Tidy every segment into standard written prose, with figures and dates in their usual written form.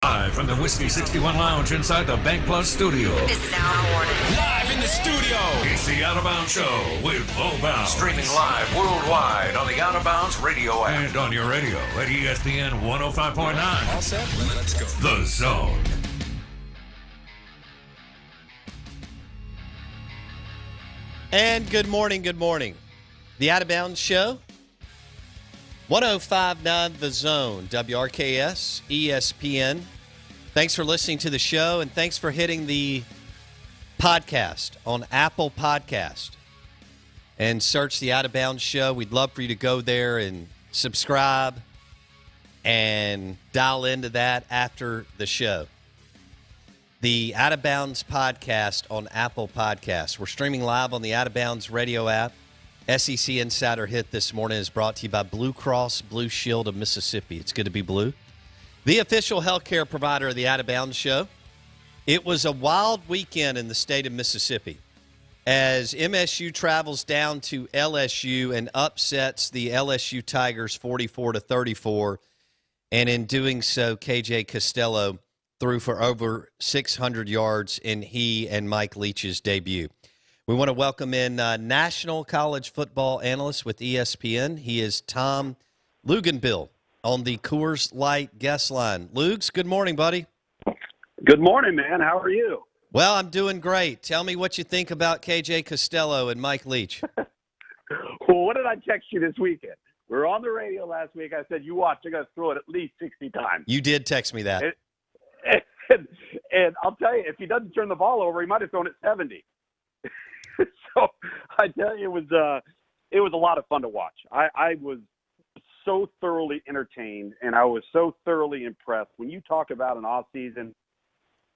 Live from the Whiskey 61 Lounge inside the Bank Plus studio. This is Al Warner. Live in the studio. It's the Out of Bounds Show with Lowbound. Streaming live worldwide on the Out of Bounds radio app. And on your radio at ESPN 105.9. All set? Let's go. The Zone. And good morning, good morning. The Out of Bounds Show, 105.9 The Zone, WRKS, ESPN. Thanks for listening to the show, and thanks for hitting the podcast on Apple Podcast and search the Out of Bounds Show. We'd love for you to go there and subscribe and dial into that after the show. The Out of Bounds podcast on Apple Podcasts. We're streaming live on the Out of Bounds radio app. SEC Insider Hit this morning is brought to you by Blue Cross Blue Shield of Mississippi. It's good to be blue. The official healthcare provider of the Out of Bounds Show. It was a wild weekend in the state of Mississippi as MSU travels down to LSU and upsets the LSU Tigers 44-34. And in doing so, KJ Costello threw for over 600 yards in he and Mike Leach's debut. We want to welcome in national college football analyst with ESPN. He is Tom Luginbill on the Coors Light guest line. Lugs, good morning, buddy. Good morning, man. How are you? Well, I'm doing great. Tell me what you think about KJ Costello and Mike Leach. Well, what did I text you this weekend? We were on the radio last week. I said, you watch, they're going to throw it at least 60 times. You did text me that. And I'll tell you, if he doesn't turn the ball over, he might have thrown it 70. So I tell you, it was a lot of fun to watch. I was so thoroughly entertained, and I was so thoroughly impressed. When you talk about an off season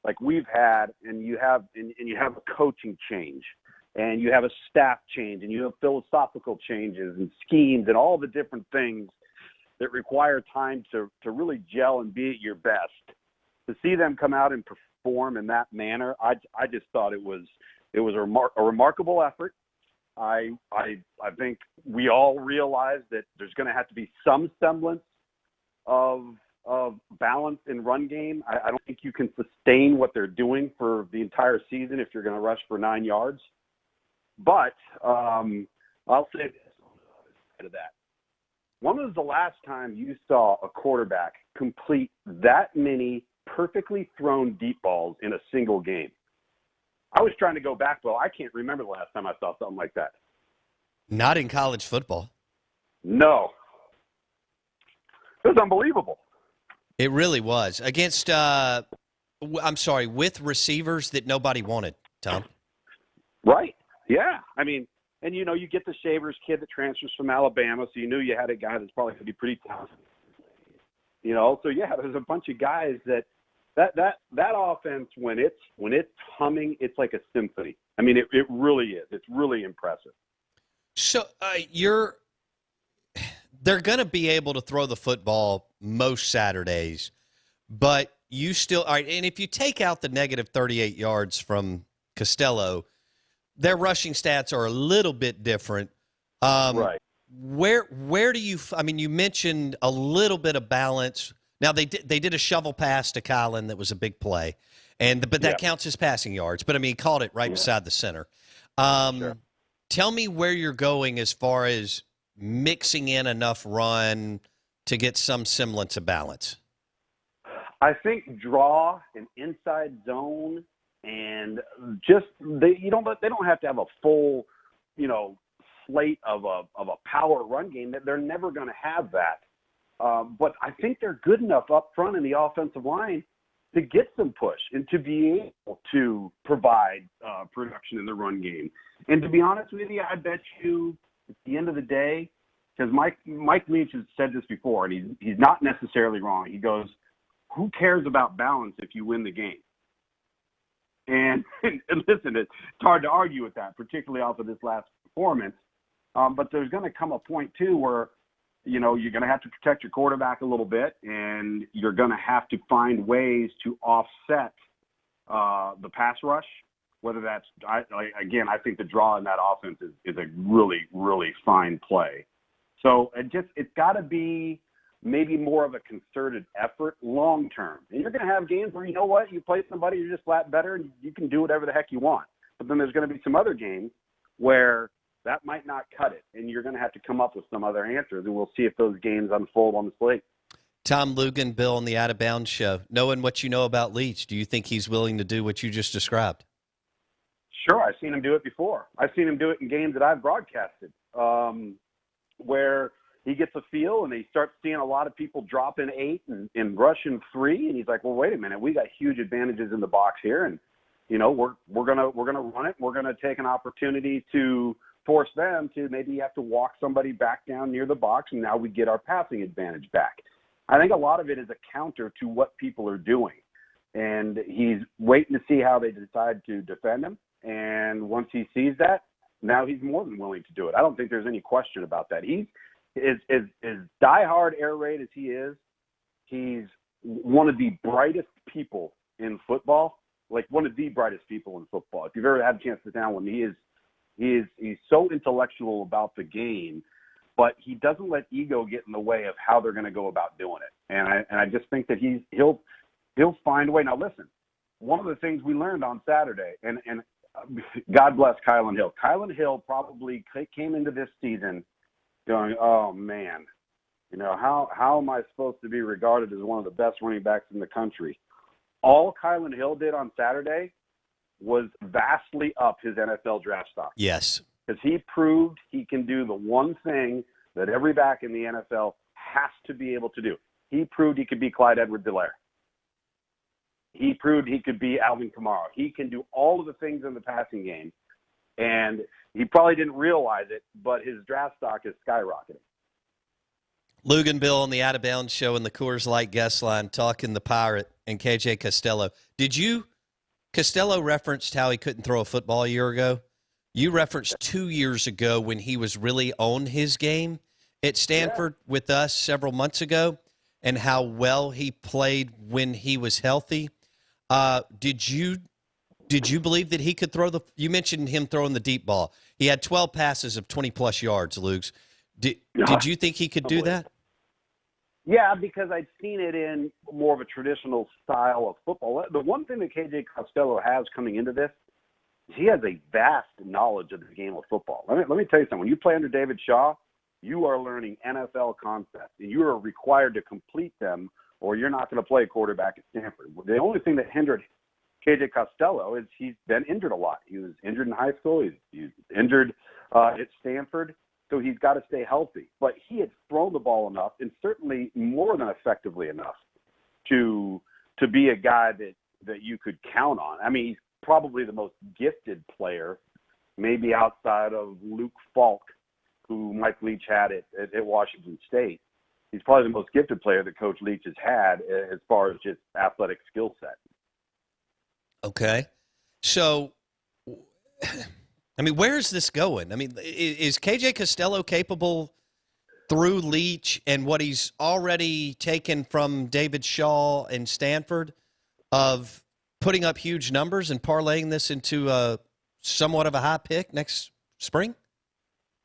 like we've had, and you have a coaching change, and you have a staff change, and you have philosophical changes and schemes and all the different things that require time to really gel and be at your best. To see them come out and perform in that manner, I just thought it was a remarkable effort. I think we all realize that there's going to have to be some semblance of balance in run game. I don't think you can sustain what they're doing for the entire season if you're going to rush for 9 yards. But I'll say this to that. When was the last time you saw a quarterback complete that many perfectly thrown deep balls in a single game? I was trying to go back, though. I can't remember the last time I saw something like that. Not in college football. No. It was unbelievable. It really was. Against, with receivers that nobody wanted, Tom. Right. Yeah. I mean, and, you get the Shavers kid that transfers from Alabama, so you knew you had a guy that's probably going to be pretty talented. So, yeah, there's a bunch of guys that offense, when it's humming, it's like a symphony. I mean, it really is. It's really impressive. So they're going to be able to throw the football most Saturdays, but you still all right. And if you take out the negative 38 yards from Costello, their rushing stats are a little bit different. Right. Where do you? I mean, you mentioned a little bit of balance. Now they did a shovel pass to Kylan that was a big play, but that counts as passing yards. But I mean, he caught it right beside the center. Sure. Tell me where you're going as far as mixing in enough run to get some semblance of balance. I think draw an inside zone, and just they don't have to have a full, slate of a power run game. That they're never going to have that. But I think they're good enough up front in the offensive line to get some push and to be able to provide production in the run game. And to be honest with you, I bet you at the end of the day, because Mike Leach has said this before, and he's not necessarily wrong. He goes, who cares about balance if you win the game? And listen, it's hard to argue with that, particularly off of this last performance. But there's going to come a point, too, where you're going to have to protect your quarterback a little bit, and you're going to have to find ways to offset the pass rush. Whether that's, I think the draw in that offense is a really, really fine play. So it's got to be maybe more of a concerted effort long term. And you're going to have games where, you know what, you play somebody, you're just flat better, and you can do whatever the heck you want. But then there's going to be some other games where that might not cut it, and you're going to have to come up with some other answers, and we'll see if those games unfold on the slate. Tom Luginbill on the Out of Bounds show. Knowing what you know about Leach, do you think he's willing to do what you just described? Sure, I've seen him do it before. I've seen him do it in games that I've broadcasted, where he gets a feel and he starts seeing a lot of people drop in 8 and rush in 3, and he's like, well, wait a minute, we got huge advantages in the box here, and you know we're gonna run it. We're gonna take an opportunity to force them to maybe have to walk somebody back down near the box, and now we get our passing advantage back. I think a lot of it is a counter to what people are doing, and he's waiting to see how they decide to defend him. And once he sees that, now he's more than willing to do it. I don't think there's any question about that. He's as diehard air raid as he is. He's one of the brightest people in football, like one of the brightest people in football. If you've ever had a chance to sit down with him, he's so intellectual about the game, but he doesn't let ego get in the way of how they're going to go about doing it. And I just think that he'll find a way. Now listen, one of the things we learned on Saturday, and God bless Kylan Hill. Kylan Hill probably came into this season going, oh man, you know, how am I supposed to be regarded as one of the best running backs in the country? All Kylan Hill did on Saturday was vastly up his NFL draft stock. Yes. Because he proved he can do the one thing that every back in the NFL has to be able to do. He proved he could be Clyde Edwards-Helaire. He proved he could be Alvin Kamara. He can do all of the things in the passing game, and he probably didn't realize it, but his draft stock is skyrocketing. Luginbill on the Out of Bounds show in the Coors Light guest line talking the Pirate and KJ Costello. Costello referenced how he couldn't throw a football a year ago. You referenced 2 years ago when he was really on his game at Stanford with us several months ago and how well he played when he was healthy. Did you believe that he could throw you mentioned him throwing the deep ball. He had 12 passes of 20-plus yards, Lugs. Did you think he could do that? Yeah, because I'd seen it in more of a traditional style of football. The one thing that KJ Costello has coming into this, he has a vast knowledge of the game of football. Let me tell you something. When you play under David Shaw, you are learning NFL concepts, and you are required to complete them, or you're not going to play quarterback at Stanford. The only thing that hindered KJ Costello is he's been injured a lot. He was injured in high school. He's injured at Stanford, so he's got to stay healthy. But he had thrown the ball enough, and certainly more than effectively enough, to be a guy that you could count on. I mean, he's probably the most gifted player, maybe outside of Luke Falk, who Mike Leach had at Washington State. He's probably the most gifted player that Coach Leach has had as far as just athletic skill set. Okay. So, I mean, where is this going? I mean, is KJ Costello capable through Leach and what he's already taken from David Shaw and Stanford of putting up huge numbers and parlaying this into somewhat of a high pick next spring?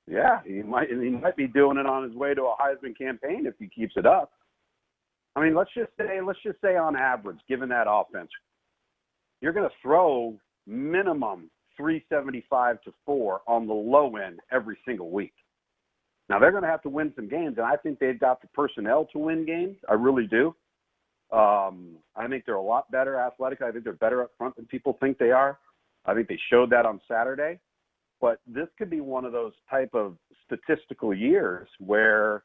Yeah, he might be doing it on his way to a Heisman campaign if he keeps it up. I mean, let's just say on average, given that offense, you're going to throw minimum 375 to 4 on the low end every single week. Now, they're going to have to win some games, and I think they've got the personnel to win games. I really do. I think they're a lot better athletically. I think they're better up front than people think they are. I think they showed that on Saturday. But this could be one of those type of statistical years where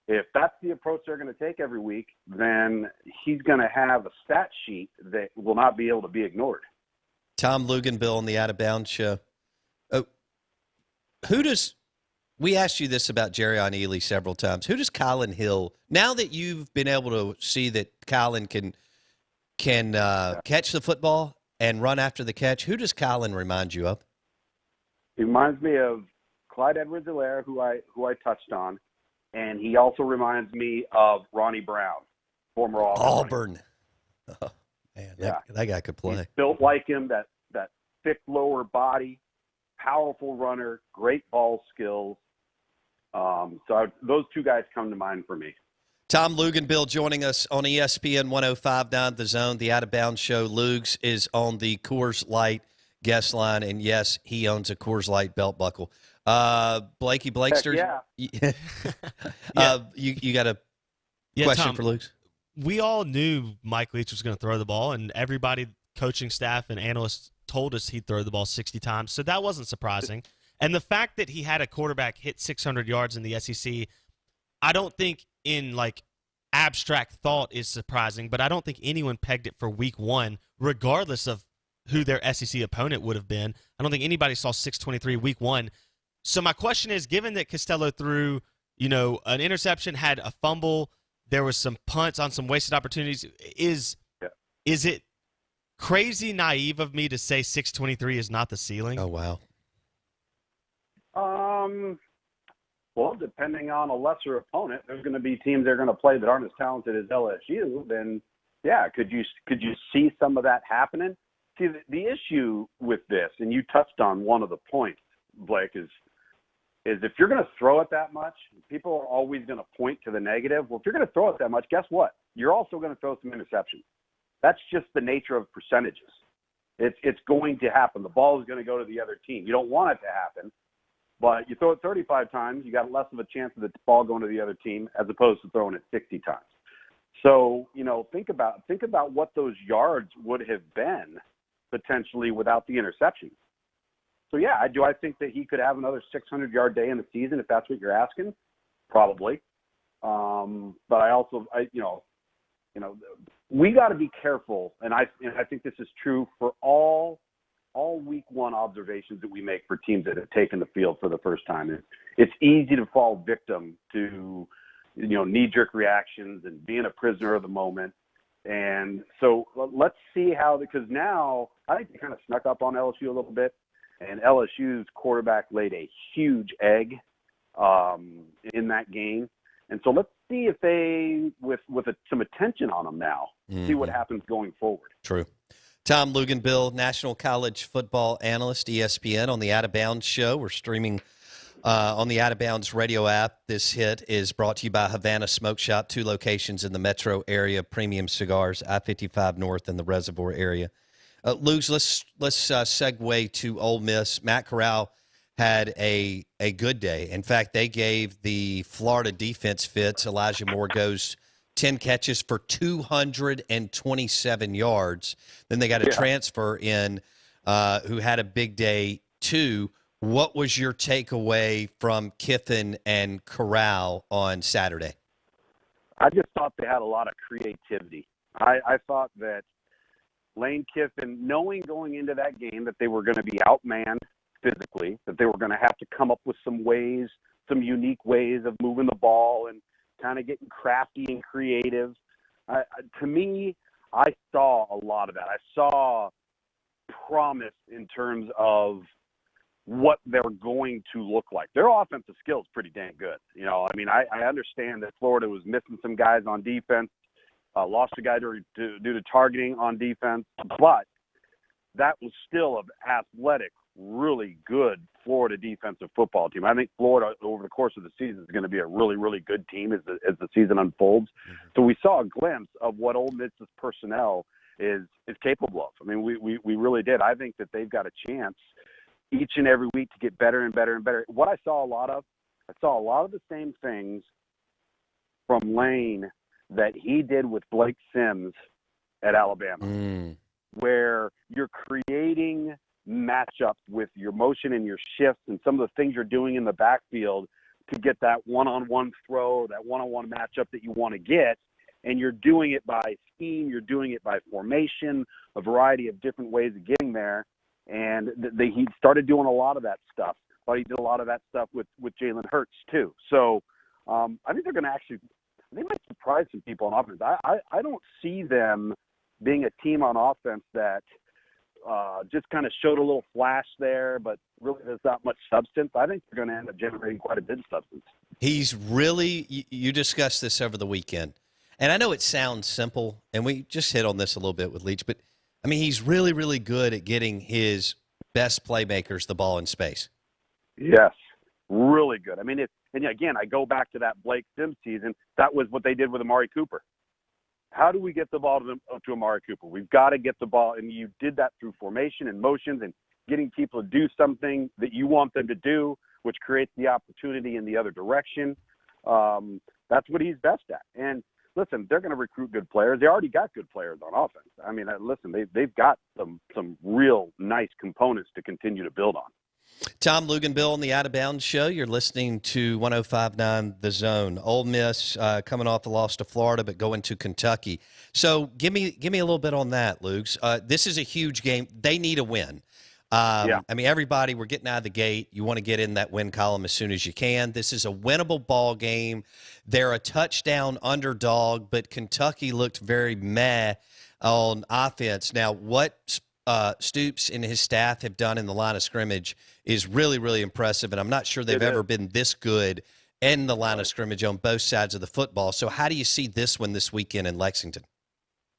if that's the approach they're going to take every week, then he's going to have a stat sheet that will not be able to be ignored. Tom Luginbill on the Out of Bounds show. We asked you this about Jerrion Ely several times. Who does Kylan Hill, now that you've been able to see that Kylan can catch the football and run after the catch, who does Kylan remind you of? He reminds me of Clyde Edwards-Helaire, who I touched on, and he also reminds me of Ronnie Brown, former Auburn. Oh, man, that guy could play. He's built like him, that thick lower body, powerful runner, great ball skills. So those two guys come to mind for me. Tom Luginbill joining us on ESPN 105.9 The Zone, the Out of Bounds Show. Lugs is on the Coors Light guest line, and yes, he owns a Coors Light belt buckle. Blakey Blakester, Heck yeah. You got a question Tom, for Lugs? We all knew Mike Leach was going to throw the ball, and everybody, coaching staff and analysts, told us he'd throw the ball 60 times, so that wasn't surprising. And the fact that he had a quarterback hit 600 yards in the SEC, I don't think in abstract thought is surprising, but I don't think anyone pegged it for week one, regardless of who their SEC opponent would have been. I don't think anybody saw 623 week one. So my question is, given that Costello threw, an interception, had a fumble, there was some punts on some wasted opportunities, is it crazy naive of me to say 623 is not the ceiling? Oh, wow. Well, depending on a lesser opponent, there's going to be teams they're going to play that aren't as talented as LSU. Then, yeah, could you see some of that happening? See, the issue with this, and you touched on one of the points, Blake, is if you're going to throw it that much, people are always going to point to the negative. Well, if you're going to throw it that much, guess what? You're also going to throw some interceptions. That's just the nature of percentages. It's going to happen. The ball is going to go to the other team. You don't want it to happen. But you throw it 35 times, you got less of a chance of the ball going to the other team as opposed to throwing it 60 times. So, think about what those yards would have been potentially without the interception. So, yeah, do I think that he could have another 600-yard day in the season if that's what you're asking? Probably. But I also, we got to be careful, and I think this is true for all week one observations that we make for teams that have taken the field for the first time. It's easy to fall victim to, knee-jerk reactions and being a prisoner of the moment. And so let's see because now I think they kind of snuck up on LSU a little bit, and LSU's quarterback laid a huge egg in that game. And so let's see if they, with some attention on them now, see what happens going forward. True. Tom Luginbill, National College Football Analyst, ESPN, on the Out of Bounds Show. We're streaming on the Out of Bounds radio app. This hit is brought to you by Havana Smoke Shop, 2 locations in the metro area, premium cigars, I-55 North in the Reservoir area. Lugs, let's segue to Ole Miss. Matt Corral had a good day. In fact, they gave the Florida defense fits. Elijah Moore goes 10 catches for 227 yards. Then they got a transfer in who had a big day too. What was your takeaway from Kiffin and Corral on Saturday? I just thought they had a lot of creativity. I thought that Lane Kiffin, knowing going into that game that they were going to be outmanned physically, that they were going to have to come up with some unique ways of moving the ball and kind of getting crafty and creative. To me, I saw a lot of that. I saw promise in terms of what they're going to look like. Their offensive skill is pretty dang good. I understand that Florida was missing some guys on defense, lost a guy due to targeting on defense, but that was still an athletic, really good Florida defensive football team. I think Florida over the course of the season is going to be a really, really good team as the season unfolds. Mm-hmm. So we saw a glimpse of what Ole Miss's personnel is capable of. I mean, we really did. I think that they've got a chance each and every week to get better and better and better. What I saw a lot of the same things from Lane that he did with Blake Sims at Alabama, where you're creating matchups with your motion and your shifts and some of the things you're doing in the backfield to get that one-on-one throw, that one-on-one matchup that you want to get. And you're doing it by scheme, you're doing it by formation, a variety of different ways of getting there. And he started doing a lot of that stuff. But he did a lot of that stuff with Jalen Hurts too. So I think they're going to they might surprise some people on offense. I don't see them being a team on offense that just kind of showed a little flash there, but really there's not much substance. I think they're going to end up generating quite a bit of substance. He's really, you discussed this over the weekend, and I know it sounds simple, and we just hit on this a little bit with Leach, but, I mean, he's really, really good at getting his best playmakers the ball in space. Yes, really good. I mean, And again, I go back to that Blake Sims season. That was what they did with Amari Cooper. How do we get the ball to Amari Cooper? We've got to get the ball, and you did that through formation and motions and getting people to do something that you want them to do, which creates the opportunity in the other direction. That's what he's best at. And listen, they're going to recruit good players. They already got good players on offense. I mean, listen, they've got some real nice components to continue to build on. Tom Luginbill on the Out of Bounds Show. You're listening to 105.9 The Zone. Ole Miss coming off the loss to Florida, but going to Kentucky. So give me a little bit on that, Lugs. This is a huge game. They need a win. Yeah. I mean, everybody, we're getting out of the gate. You want to get in that win column as soon as you can. This is a winnable ball game. They're a touchdown underdog, but Kentucky looked very meh on offense. Now, what Stoops and his staff have done in the line of scrimmage is really, really impressive, and I'm not sure they've ever been this good in the line of scrimmage on both sides of the football. So how do you see this one this weekend in Lexington?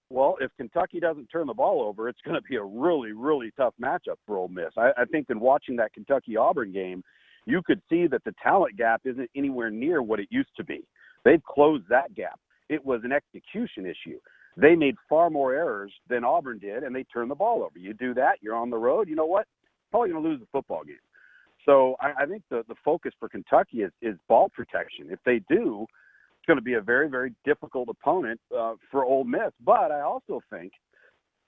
Well, if Kentucky doesn't turn the ball over, it's going to be a really, really tough matchup for Ole Miss. I think in watching that Kentucky-Auburn game, you could see that the talent gap isn't anywhere near what it used to be. They've closed that gap. It was an execution issue. They made far more errors than Auburn did, and they turned the ball over. You do that, you're on the road. You know what? Probably going to lose the football game. So I think the focus for Kentucky is ball protection. If they do, it's going to be a very, very difficult opponent for Ole Miss. But I also think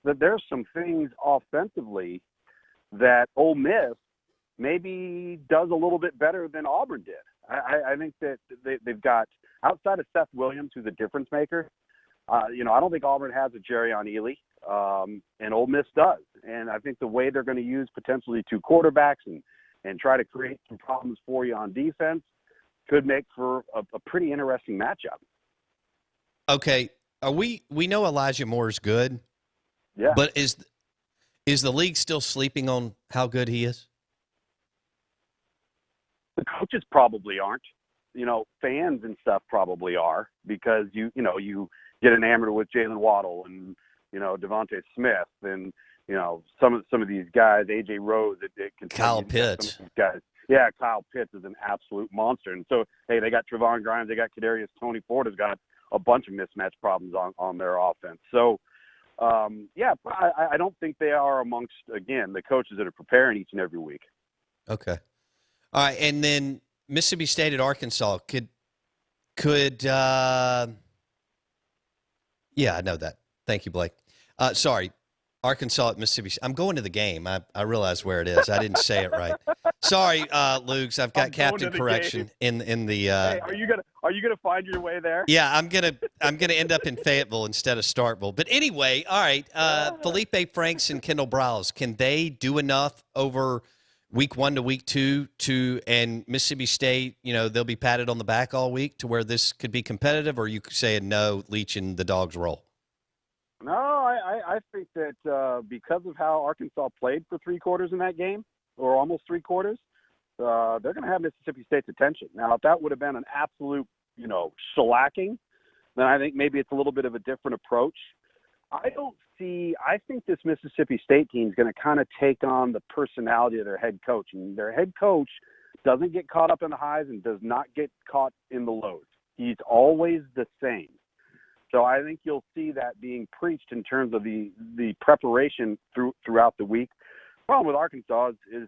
that there's some things offensively that Ole Miss maybe does a little bit better than Auburn did. I think that they've got, outside of Seth Williams, who's a difference maker, I don't think Auburn has a Jerrion Ely, and Ole Miss does. And I think the way they're going to use potentially two quarterbacks and try to create some problems for you on defense could make for a pretty interesting matchup. Okay, we know Elijah Moore is good, Yeah. but is the league still sleeping on how good he is? The coaches probably aren't. Fans and stuff probably are, because you get enamored with Jalen Waddle and Devontae Smith and some of these guys, AJ Rose at Kentucky, Kyle Pitts. Some of these guys. Yeah, Kyle Pitts is an absolute monster. And so, hey, they got Trevon Grimes, they got Kadarius Toney. Florida's got a bunch of mismatch problems on their offense. So, I don't think they are amongst, again, the coaches that are preparing each and every week. Okay. All right, and then Mississippi State at Arkansas could I know that. Thank you, Blake. Sorry, Arkansas at Mississippi State. I'm going to the game. I realize where it is. I didn't say it right. Sorry, Lugs. I've got captain correction in the. Hey, are you gonna find your way there? Yeah, I'm gonna end up in Fayetteville instead of Starkville. But anyway, all right. Felipe Franks and Kendall Browse, can they do enough over week 1 to week 2 and Mississippi State? They'll be patted on the back all week to where this could be competitive, or you saying no, Leach and the Dogs roll? No, I think that because of how Arkansas played for 3 quarters in that game, or almost 3 quarters, they're going to have Mississippi State's attention. Now, if that would have been an absolute, shellacking, then I think maybe it's a little bit of a different approach. I think this Mississippi State team is going to kind of take on the personality of their head coach. And their head coach doesn't get caught up in the highs and does not get caught in the lows. He's always the same. So I think you'll see that being preached in terms of the preparation throughout the week. Problem with Arkansas is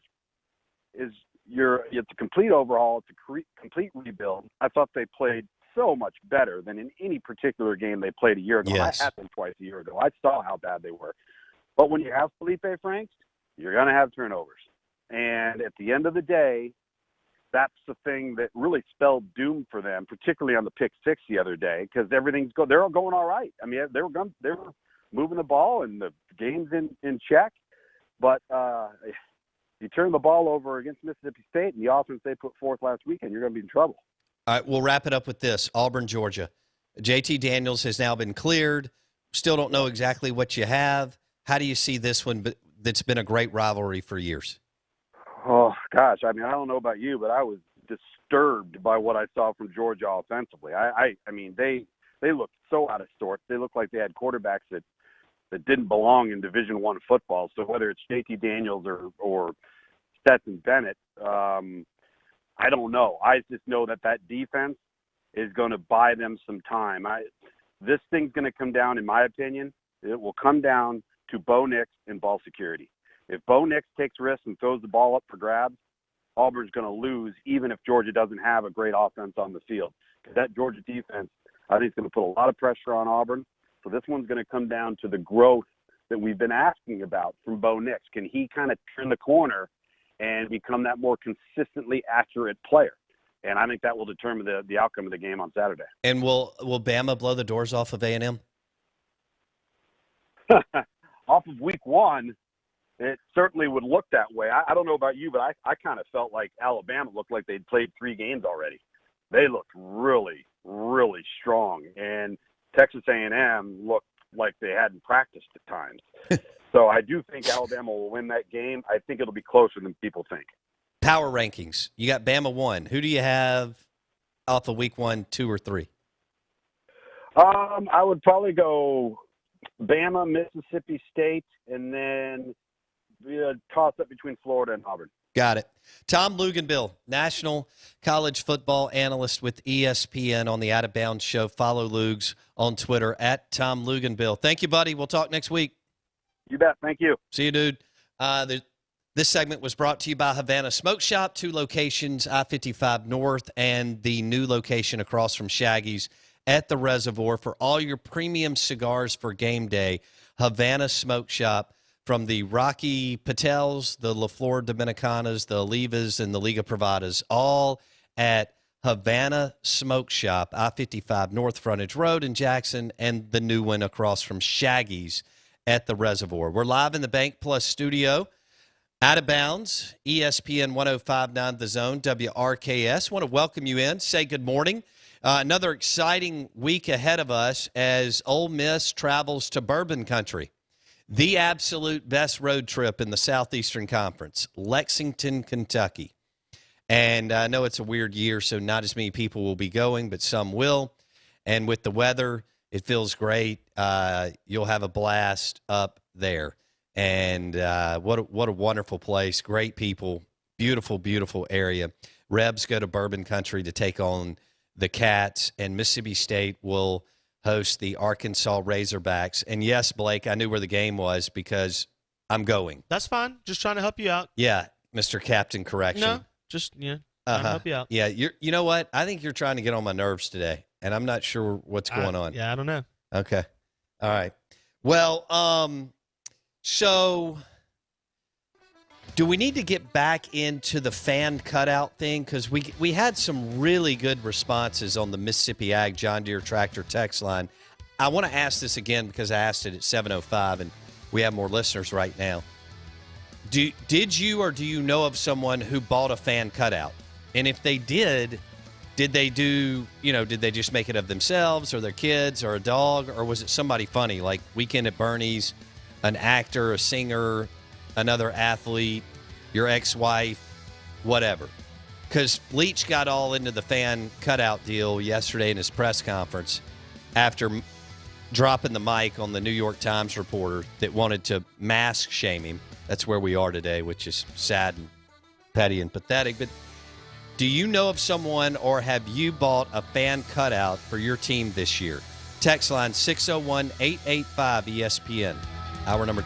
it's a complete overhaul. It's a complete rebuild. I thought they played so much better than in any particular game they played a year ago. Yes. I had them twice a year ago. I saw how bad they were. But when you have Felipe Franks, you're going to have turnovers. And at the end of the day, that's the thing that really spelled doom for them, particularly on the pick 6 the other day, because they're all going all right. I mean, they were moving the ball and the game's in check. But you turn the ball over against Mississippi State and the offense they put forth last weekend, you're going to be in trouble. All right, we'll wrap it up with this. Auburn, Georgia. JT Daniels has now been cleared. Still don't know exactly what you have. How do you see this one that's been a great rivalry for years? Oh, gosh. I mean, I don't know about you, but I was disturbed by what I saw from Georgia offensively. I mean, they looked so out of sorts. They looked like they had quarterbacks that didn't belong in Division I football. So whether it's JT Daniels or Stetson Bennett, I don't know. I just know that defense is going to buy them some time. This thing's going to come down, in my opinion, it will come down to Bo Nix and ball security. If Bo Nix takes risks and throws the ball up for grabs, Auburn's going to lose, even if Georgia doesn't have a great offense on the field. Because that Georgia defense, I think, is going to put a lot of pressure on Auburn. So this one's going to come down to the growth that we've been asking about from Bo Nix. Can he kind of turn the corner and become that more consistently accurate player? And I think that will determine the outcome of the game on Saturday. And will Bama blow the doors off of A&M? Off of week one, it certainly would look that way. I don't know about you, but I kind of felt like Alabama looked like they'd played 3 games already. They looked really, really strong. And Texas A&M looked like they hadn't practiced at times. So I do think Alabama will win that game. I think it'll be closer than people think. Power rankings. You got Bama 1. Who do you have off of week 1, 2, or 3? I would probably go Bama, Mississippi State, and then toss up between Florida and Auburn. Got it. Tom Luginbill, national college football analyst with ESPN on the Out of Bounds Show. Follow Lugs on Twitter at Tom Luginbill. Thank you, buddy. We'll talk next week. You bet. Thank you. See you, dude. This segment was brought to you by Havana Smoke Shop, 2 locations, I-55 North, and the new location across from Shaggy's at the Reservoir. For all your premium cigars for game day, Havana Smoke Shop. From the Rocky Patels, the La Flor Dominicanas, the Olivas, and the Liga Privadas, all at Havana Smoke Shop, I-55 North Frontage Road in Jackson, and the new one across from Shaggy's at the Reservoir. We're live in the Bank Plus studio. Out of Bounds, ESPN 105.9 The Zone, WRKS. Want to welcome you in, say good morning. Another exciting week ahead of us as Ole Miss travels to Bourbon Country. The absolute best road trip in the Southeastern Conference, Lexington, Kentucky. And I know it's a weird year, so not as many people will be going, but some will. And with the weather, it feels great. You'll have a blast up there. And what a wonderful place, great people, beautiful, beautiful area. Rebs go to Bourbon Country to take on the Cats, and Mississippi State will host the Arkansas Razorbacks. And yes, Blake, I knew where the game was because I'm going. That's fine. Just trying to help you out. Yeah, Mr. Captain Correction. No, just, trying to help you out. Yeah, you know what? I think you're trying to get on my nerves today, and I'm not sure what's going on. Yeah, I don't know. Okay. All right. Well, so do we need to get back into the fan cutout thing? Because we had some really good responses on the Mississippi Ag John Deere Tractor text line. I want to ask this again because I asked it at 7:05, and we have more listeners right now. Did you or do you know of someone who bought a fan cutout? And if they did they did they just make it of themselves or their kids or a dog, or was it somebody funny like Weekend at Bernie's, an actor, a singer, another athlete, your ex-wife, whatever? Because Leach got all into the fan cutout deal yesterday in his press conference after dropping the mic on the New York Times reporter that wanted to mask shame him. That's where we are today, which is sad and petty and pathetic. But do you know of someone, or have you bought a fan cutout for your team this year? Text line 601-885-ESPN. Hour number